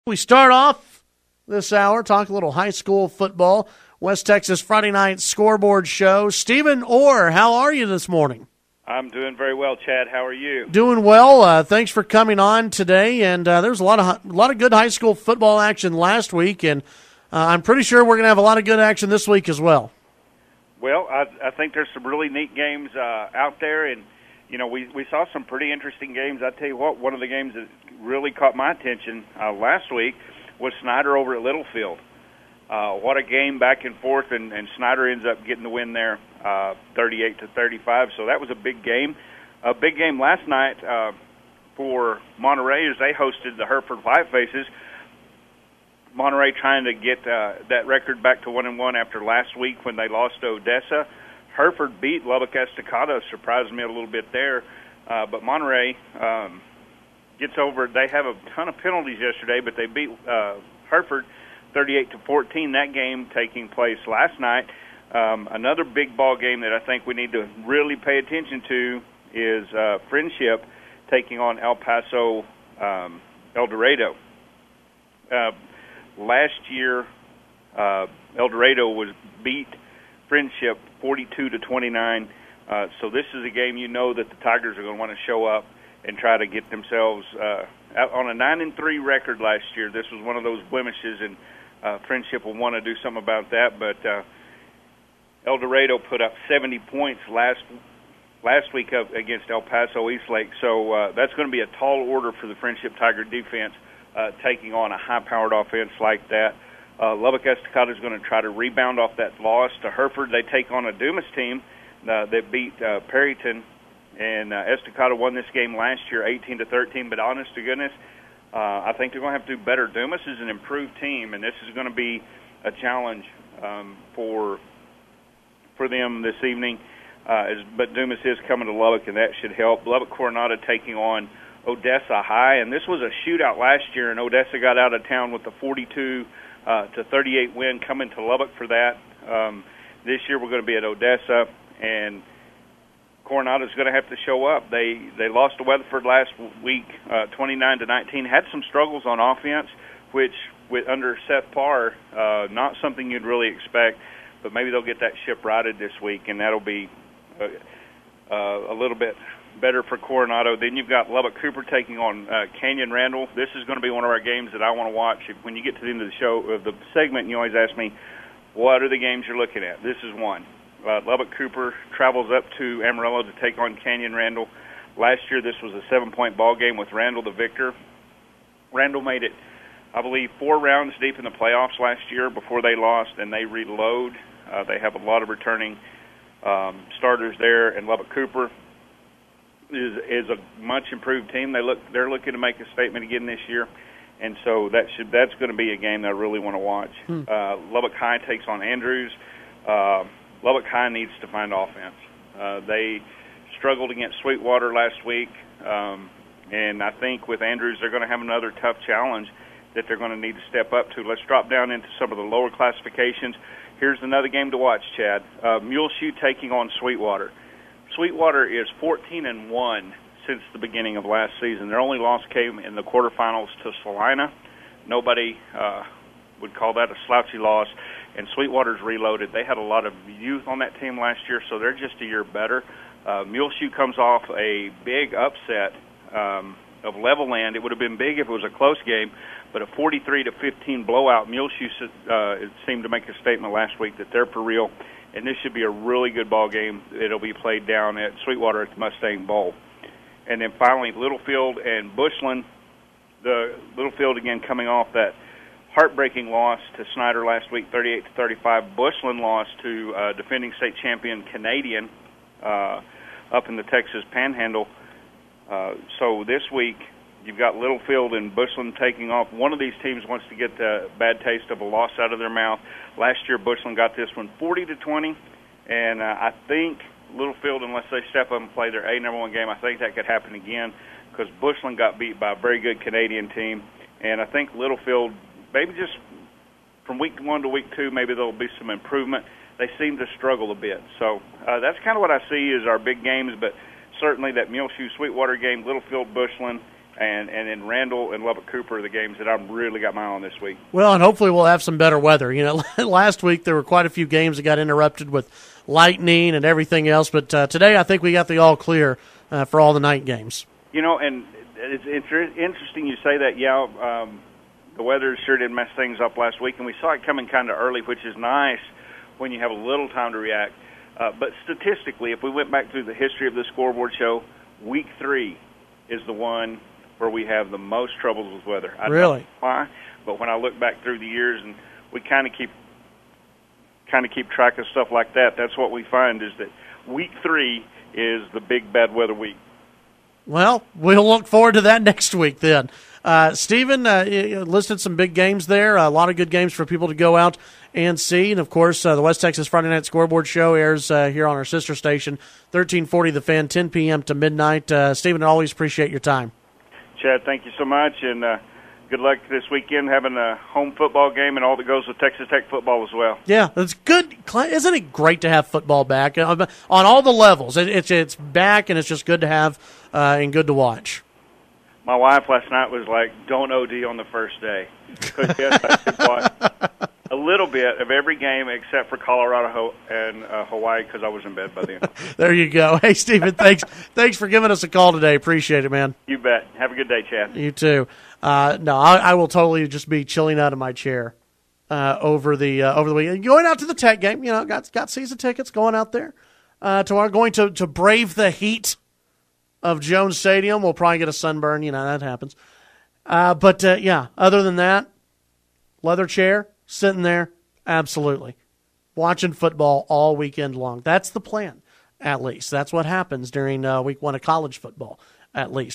We start off this hour, talk a little high school football. West Texas Friday night scoreboard show. Stephen Orr, how are you this morning? I'm doing very well, Chad. How are you? Doing well. Thanks for coming on today. And there's a lot of good high school football action last week, and I'm pretty sure we're going to have a lot of good action this week as well. Well, I think there's some really neat games out there, and you know we saw some pretty interesting games. I tell you what, one of the games that really caught my attention last week was Snyder over at Littlefield. What a game back and forth, and Snyder ends up getting the win there, 38-35. So that was a big game. A big game last night for Monterey as they hosted the Hereford Whitefaces. Monterey trying to get that record back to 1-1 after last week when they lost to Odessa. Hereford beat Lubbock Estacado, surprised me a little bit there. But Monterey gets over. They have a ton of penalties yesterday, but they beat Hereford 38-14. That game taking place last night. Another big ball game that I think we need to really pay attention to is Friendship taking on El Paso El Dorado. Last year, El Dorado was beat Friendship 42-29. So this is a game you know that the Tigers are going to want to show up and try to get themselves out on a 9-3 record last year. This was one of those blemishes, and Friendship will want to do something about that. But El Dorado put up 70 points last week up against El Paso Eastlake. So that's going to be a tall order for the Friendship Tiger defense, taking on a high-powered offense like that. Lubbock Estacado is going to try to rebound off that loss to Hereford. They take on a Dumas team that beat Perryton, and Estacado won this game last year 18-13. But honest to goodness, I think they're going to have to do better. Dumas is an improved team, and this is going to be a challenge for them this evening. But Dumas is coming to Lubbock, and that should help. Lubbock Coronado taking on Odessa High, and this was a shootout last year, and Odessa got out of town with a 42-38 win, coming to Lubbock for that. This year we're going to be at Odessa, and Coronado's going to have to show up. They lost to Weatherford last week, 29-19. Had some struggles on offense, which under Seth Parr, not something you'd really expect. But maybe they'll get that ship righted this week, and that'll be a little bit better for Coronado. Then you've got Lubbock Cooper taking on Canyon Randall. This is going to be one of our games that I want to watch. When you get to the end of the show, of the segment, you always ask me, what are the games you're looking at? This is one. Lubbock Cooper travels up to Amarillo to take on Canyon Randall. Last year, this was a 7-point ball game with Randall the victor. Randall made it, I believe, 4 rounds deep in the playoffs last year before they lost, and they reload. They have a lot of returning starters there, and Lubbock Cooper is a much improved team. They're looking to make a statement again this year, and so that's going to be a game that I really want to watch. Lubbock High takes on Andrews. Lubbock High needs to find offense. They struggled against Sweetwater last week, and I think with Andrews they're going to have another tough challenge that they're going to need to step up to. Let's drop down into some of the lower classifications. Here's another game to watch, Chad. Muleshoe taking on Sweetwater. Sweetwater is 14-1 since the beginning of last season. Their only loss came in the quarterfinals to Salina. Nobody would call that a slouchy loss, and Sweetwater's reloaded. They had a lot of youth on that team last year, so they're just a year better. Muleshoe comes off a big upset of Levelland. It would have been big if it was a close game, but a 43-15 blowout. Muleshoe seemed to make a statement last week that they're for real, and this should be a really good ball game. It'll be played down at Sweetwater at the Mustang Bowl. And then finally, Littlefield and Bushland. The Littlefield, again, coming off that heartbreaking loss to Snyder last week, 38-35. Bushland lost to defending state champion Canadian up in the Texas Panhandle. So this week, you've got Littlefield and Bushland taking off. One of these teams wants to get the bad taste of a loss out of their mouth. Last year, Bushland got this one 40-20, and I think Littlefield, unless they step up and play their number one game, I think that could happen again because Bushland got beat by a very good Canadian team, and I think Littlefield, maybe just from week 1 to week 2, maybe there'll be some improvement. They seem to struggle a bit. So that's kind of what I see as our big games, but certainly that Muleshoe-Sweetwater game, Littlefield-Bushland, and then Randall and Lubbock Cooper are the games that I've really got my eye on this week. Well, and hopefully we'll have some better weather. Last week there were quite a few games that got interrupted with lightning and everything else, but today I think we got the all clear for all the night games. And it's interesting you say that. Yeah, the weather sure did mess things up last week, and we saw it coming kind of early, which is nice when you have a little time to react. But statistically, if we went back through the history of the scoreboard show, week 3 is the one where we have the most troubles with weather. I really? don't know why, but when I look back through the years and we kind of keep track of stuff like that, that's what we find is that week 3 is the big bad weather week. Well, we'll look forward to that next week then. Stephen listed some big games there, a lot of good games for people to go out and see. And, of course, the West Texas Friday Night Scoreboard Show airs here on our sister station, 1340 The Fan, 10 p.m. to midnight. Stephen, I always appreciate your time. Chad, thank you so much, and good luck this weekend having a home football game and all that goes with Texas Tech football as well. Yeah, that's good. Isn't it great to have football back on all the levels? It's back, and it's just good to have and good to watch. My wife last night was like, "Don't OD on the first day," because yes, I did watch a little bit of every game except for Colorado and Hawaii because I was in bed by then. There you go. Hey, Stephen, thanks for giving us a call today. Appreciate it, man. You bet. Have a good day, Chad. You too. No, I will totally just be chilling out of my chair over the weekend. Going out to the Tech game, got season tickets. Going out there tomorrow. Going to brave the heat of Jones Stadium. We'll probably get a sunburn. That happens. But other than that, leather chair, sitting there, absolutely. Watching football all weekend long. That's the plan, at least. That's what happens during week 1 of college football, at least.